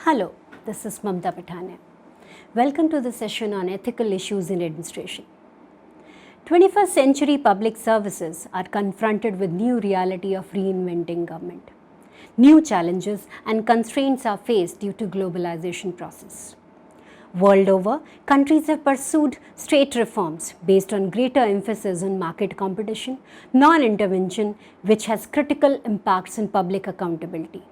Hello, this is Mamta Patania. Welcome to the session on ethical issues in administration. 21st century public services are confronted with new reality of reinventing government. New challenges and constraints are faced due to globalization process. World over, countries have pursued state reforms based on greater emphasis on market competition, non-intervention, which has critical impacts on public accountability.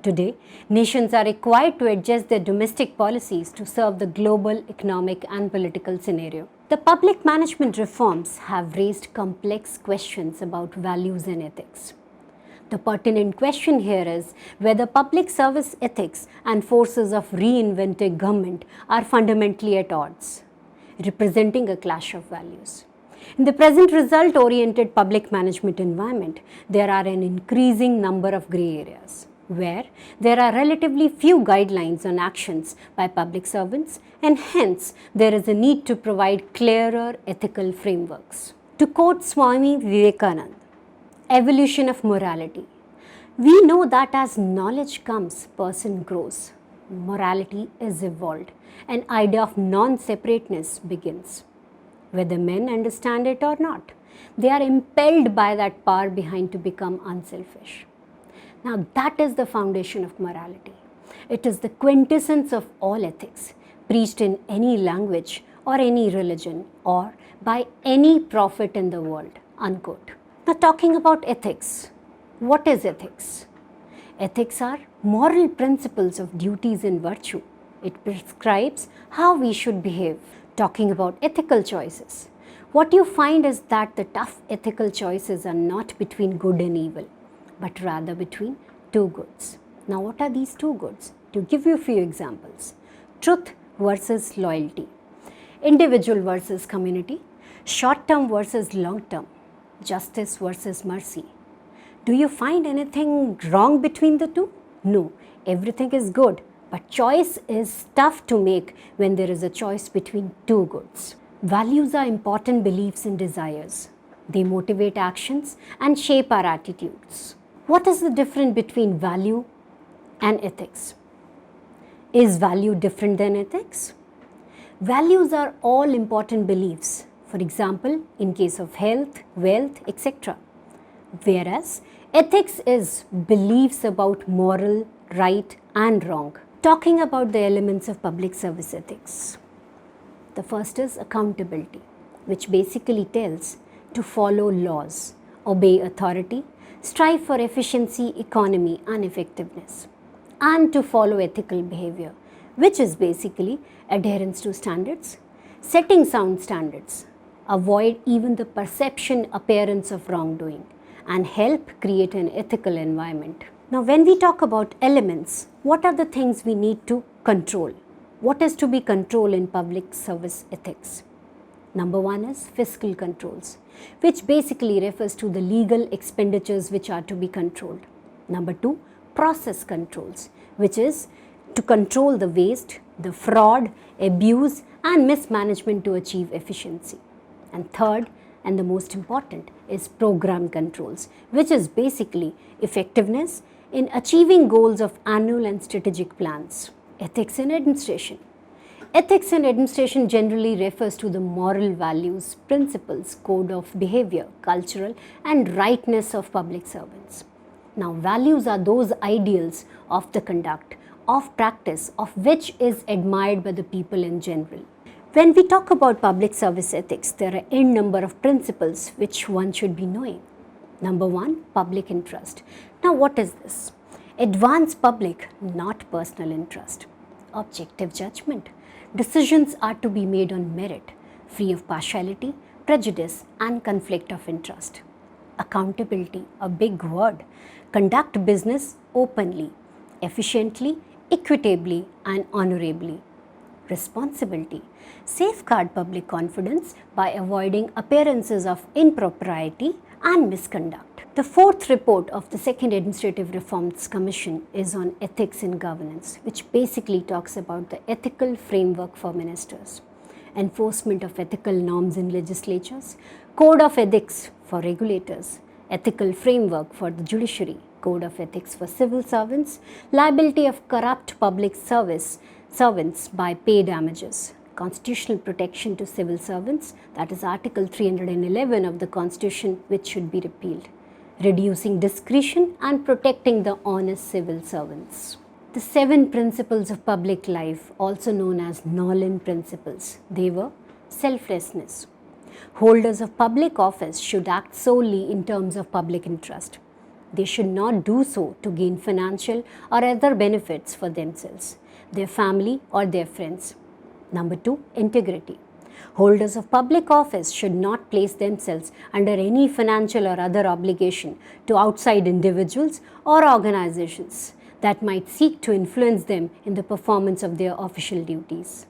Today, nations are required to adjust their domestic policies to serve the global economic and political scenario. The public management reforms have raised complex questions about values and ethics. The pertinent question here is whether public service ethics and forces of reinvented government are fundamentally at odds, representing a clash of values. In the present result-oriented public management environment, there are an increasing number of grey areas, where there are relatively few guidelines on actions by public servants, and hence there is a need to provide clearer ethical frameworks. To quote Swami Vivekananda, evolution of morality. We know that as knowledge comes, person grows. Morality is evolved. An idea of non-separateness begins. Whether men understand it or not, they are impelled by that power behind to become unselfish. Now that is the foundation of morality. It is the quintessence of all ethics, preached in any language or any religion or by any prophet in the world, unquote. Now talking about ethics, what is ethics? Ethics are moral principles of duties and virtue. It prescribes how we should behave. Talking about ethical choices, what you find is that the tough ethical choices are not between good and evil, but rather between two goods. Now what are these two goods? To give you a few examples. Truth versus loyalty. Individual versus community. Short-term versus long-term. Justice versus mercy. Do you find anything wrong between the two? No, everything is good, but choice is tough to make when there is a choice between two goods. Values are important beliefs and desires. They motivate actions and shape our attitudes. What is the difference between value and ethics? Is value different than ethics? Values are all important beliefs, for example, in case of health, wealth, etc. Whereas ethics is beliefs about moral, right and wrong. Talking about the elements of public service ethics. The first is accountability, which basically tells to follow laws, obey authority, strive for efficiency, economy and effectiveness, and to follow ethical behavior, which is basically adherence to standards, setting sound standards, avoid even the perception appearance of wrongdoing, and help create an ethical environment. Now when we talk about elements, what are the things we need to control? What is to be controlled in public service ethics? Number one is fiscal controls, which basically refers to the legal expenditures which are to be controlled. Number two, process controls, which is to control the waste, the fraud, abuse and mismanagement to achieve efficiency. And third, and the most important, is program controls, which is basically effectiveness in achieving goals of annual and strategic plans. Ethics in administration. Ethics in administration generally refers to the moral values, principles, code of behavior, cultural and rightness of public servants. Now values are those ideals of the conduct, of practice, of which is admired by the people in general. When we talk about public service ethics, there are n number of principles which one should be knowing. Number one, public interest. Now what is this? Advance public, not personal interest. Objective judgment. Decisions are to be made on merit, free of partiality, prejudice and conflict of interest. Accountability, a big word. Conduct business openly, efficiently, equitably and honorably. Responsibility. Safeguard public confidence by avoiding appearances of impropriety and misconduct. The fourth report of the Second Administrative Reforms Commission is on ethics in governance, which basically talks about the ethical framework for ministers, enforcement of ethical norms in legislatures, code of ethics for regulators, ethical framework for the judiciary, Code of Ethics for Civil Servants, liability of corrupt public servants by pay damages, constitutional protection to civil servants, that is Article 311 of the Constitution, which should be repealed, reducing discretion and protecting the honest civil servants. The 7 principles of public life, also known as Nolan principles, they were selflessness. Holders of public office should act solely in terms of public interest. They should not do so to gain financial or other benefits for themselves, their family or their friends. Number 2, integrity. Holders of public office should not place themselves under any financial or other obligation to outside individuals or organizations that might seek to influence them in the performance of their official duties.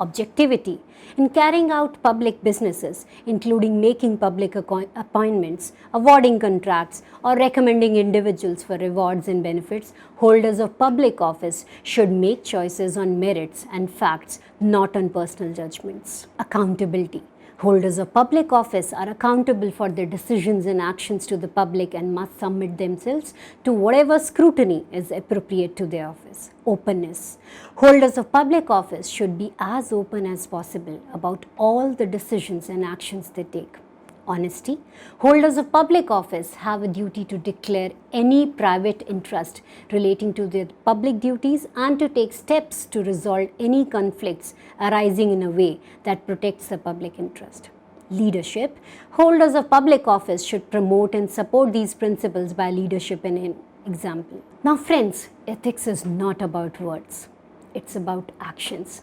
Objectivity. In carrying out public businesses, including making public appointments, awarding contracts, or recommending individuals for rewards and benefits, holders of public office should make choices on merits and facts, not on personal judgments. Accountability. Holders of public office are accountable for their decisions and actions to the public and must submit themselves to whatever scrutiny is appropriate to their office. Openness. Holders of public office should be as open as possible about all the decisions and actions they take. Honesty. Holders of public office have a duty to declare any private interest relating to their public duties and to take steps to resolve any conflicts arising in a way that protects the public interest. Leadership. Holders of public office should promote and support these principles by leadership and example. Now friends, ethics is not about words. It's about actions.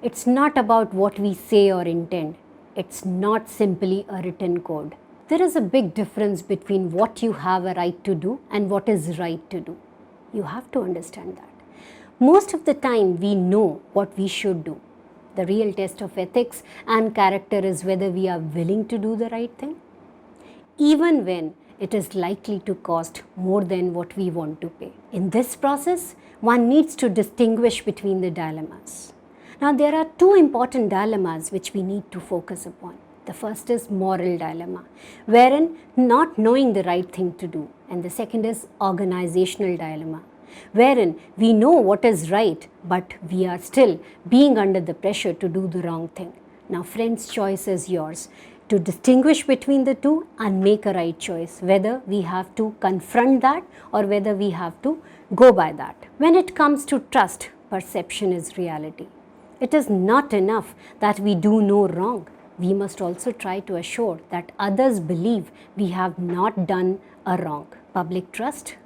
It's not about what we say or intend. It's not simply a written code. There is a big difference between what you have a right to do and what is right to do. You have to understand that. Most of the time we know what we should do. The real test of ethics and character is whether we are willing to do the right thing, even when it is likely to cost more than what we want to pay. In this process, one needs to distinguish between the dilemmas. Now, there are 2 important dilemmas which we need to focus upon. The first is moral dilemma, wherein not knowing the right thing to do. And the second is organizational dilemma, wherein we know what is right, but we are still being under the pressure to do the wrong thing. Now, friends, choice is yours to distinguish between the two and make a right choice, whether we have to confront that or whether we have to go by that. When it comes to trust, perception is reality. It is not enough that we do no wrong. We must also try to assure that others believe we have not done a wrong. Public trust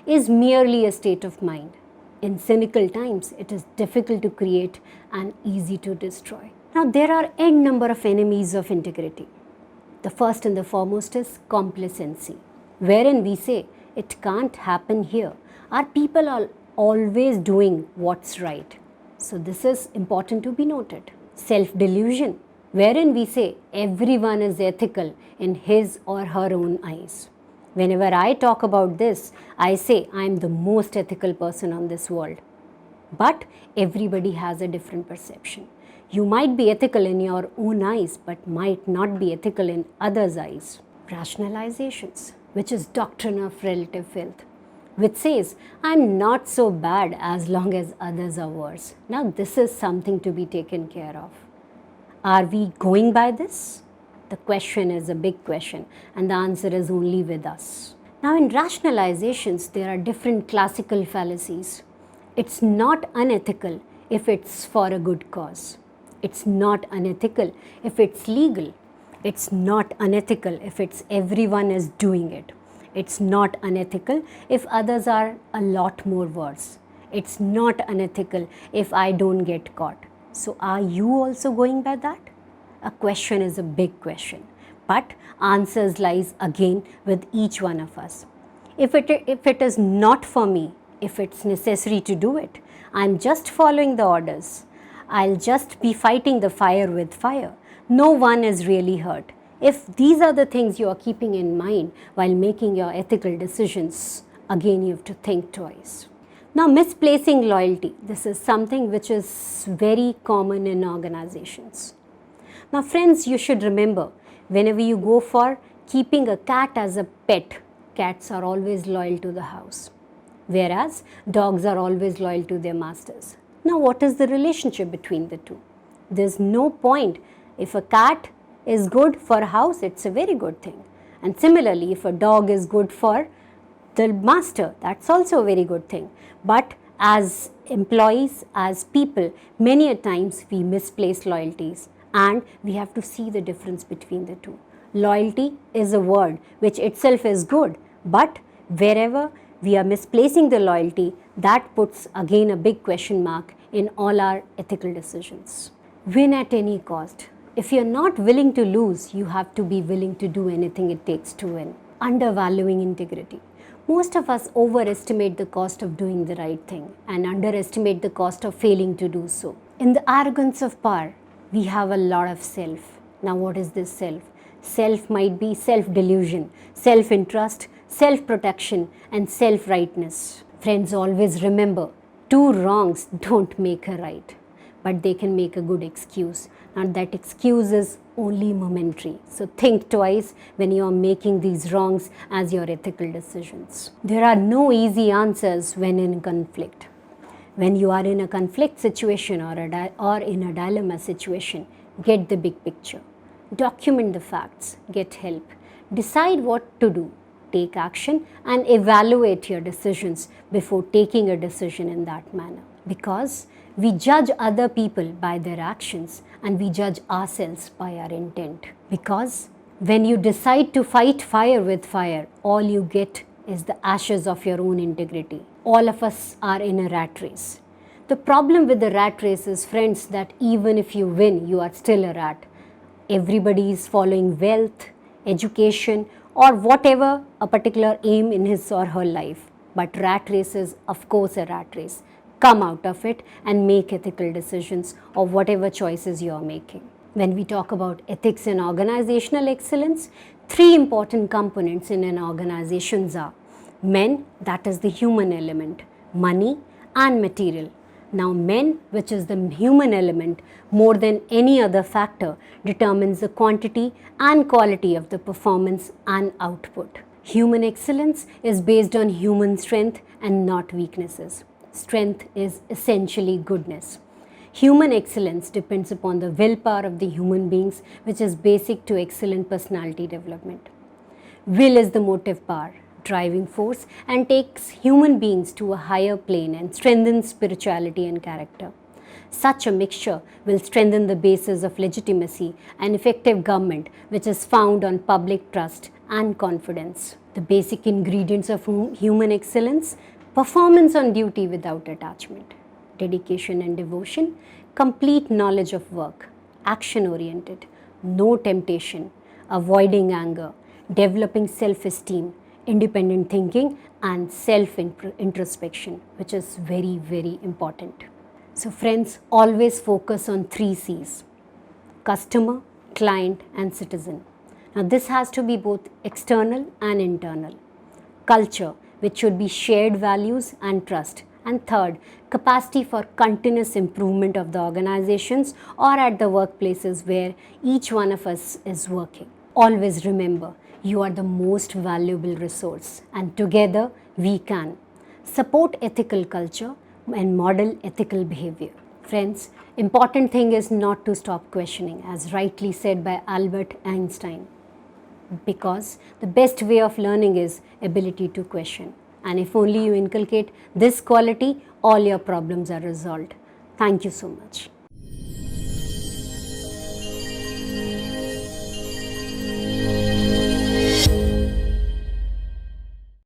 is merely a state of mind. In cynical times, it is difficult to create and easy to destroy. Now, there are n number of enemies of integrity. The first and the foremost is complacency, wherein we say it can't happen here. Our people are always doing what's right. So this is important to be noted. Self-delusion, wherein we say everyone is ethical in his or her own eyes. Whenever I talk about this, I say I am the most ethical person on this world. But everybody has a different perception. You might be ethical in your own eyes, but might not be ethical in others' eyes. Rationalizations, which is doctrine of relative filth, which says, I'm not so bad as long as others are worse. Now, this is something to be taken care of. Are we going by this? The question is a big question, and the answer is only with us. Now, in rationalizations, there are different classical fallacies. It's not unethical if it's for a good cause. It's not unethical if it's legal. It's not unethical if it's everyone is doing it. It's not unethical if others are a lot more worse. It's not unethical if I don't get caught. So are you also going by that? A question is a big question, but answers lies again with each one of us. If it is not for me, if it's necessary to do it, I'm just following the orders. I'll just be fighting the fire with fire. No one is really hurt. If these are the things you are keeping in mind while making your ethical decisions, again you have to think twice. Now, misplacing loyalty. This is something which is very common in organizations. Now, friends, you should remember, whenever you go for keeping a cat as a pet, cats are always loyal to the house, whereas dogs are always loyal to their masters. Now, what is the relationship between the two? There's no point. If a cat is good for a house, it's a very good thing. And similarly, if a dog is good for the master, that's also a very good thing. But as employees, as people, many a times we misplace loyalties, and we have to see the difference between the two. Loyalty is a word which itself is good, but wherever we are misplacing the loyalty, that puts again a big question mark in all our ethical decisions. Win at any cost. If you're not willing to lose, you have to be willing to do anything it takes to win. Undervaluing integrity. Most of us overestimate the cost of doing the right thing and underestimate the cost of failing to do so. In the arrogance of power, we have a lot of self. Now, what is this self? Self might be self-delusion, self-interest, self-protection, and self-rightness. Friends, always remember, two wrongs don't make a right, but they can make a good excuse. And that excuse is only momentary. So think twice when you are making these wrongs as your ethical decisions. There are no easy answers when in conflict. When you are in a conflict situation or in a dilemma situation, get the big picture. Document the facts, get help, decide what to do, take action, and evaluate your decisions before taking a decision in that manner. Because we judge other people by their actions and we judge ourselves by our intent. Because when you decide to fight fire with fire, all you get is the ashes of your own integrity. All of us are in a rat race. The problem with the rat race is, friends, that even if you win, you are still a rat. Everybody is following wealth, education, or whatever a particular aim in his or her life. But rat race is, of course, a rat race. Come out of it and make ethical decisions of whatever choices you are making. When we talk about ethics and organizational excellence, three important components in an organization are men, that is the human element, money, and material. Now, men, which is the human element, more than any other factor, determines the quantity and quality of the performance and output. Human excellence is based on human strength and not weaknesses. Strength is essentially goodness. Human excellence depends upon the willpower of the human beings, which is basic to excellent personality development. Will is the motive power, driving force, and takes human beings to a higher plane and strengthens spirituality and character. Such a mixture will strengthen the basis of legitimacy and effective government, which is found on public trust and confidence. The basic ingredients of human excellence: performance on duty without attachment, dedication and devotion, complete knowledge of work, action-oriented, no temptation, avoiding anger, developing self-esteem, independent thinking, and self-introspection, which is very, very important. So friends, always focus on 3 C's: customer, client, and citizen. Now this has to be both external and internal. Culture, which should be shared values and trust. And third, capacity for continuous improvement of the organizations or at the workplaces where each one of us is working. Always remember, you are the most valuable resource, and together we can support ethical culture and model ethical behavior. Friends, important thing is not to stop questioning, as rightly said by Albert Einstein, because the best way of learning is ability to question. And if only you inculcate this quality, all your problems are resolved. Thank you so much.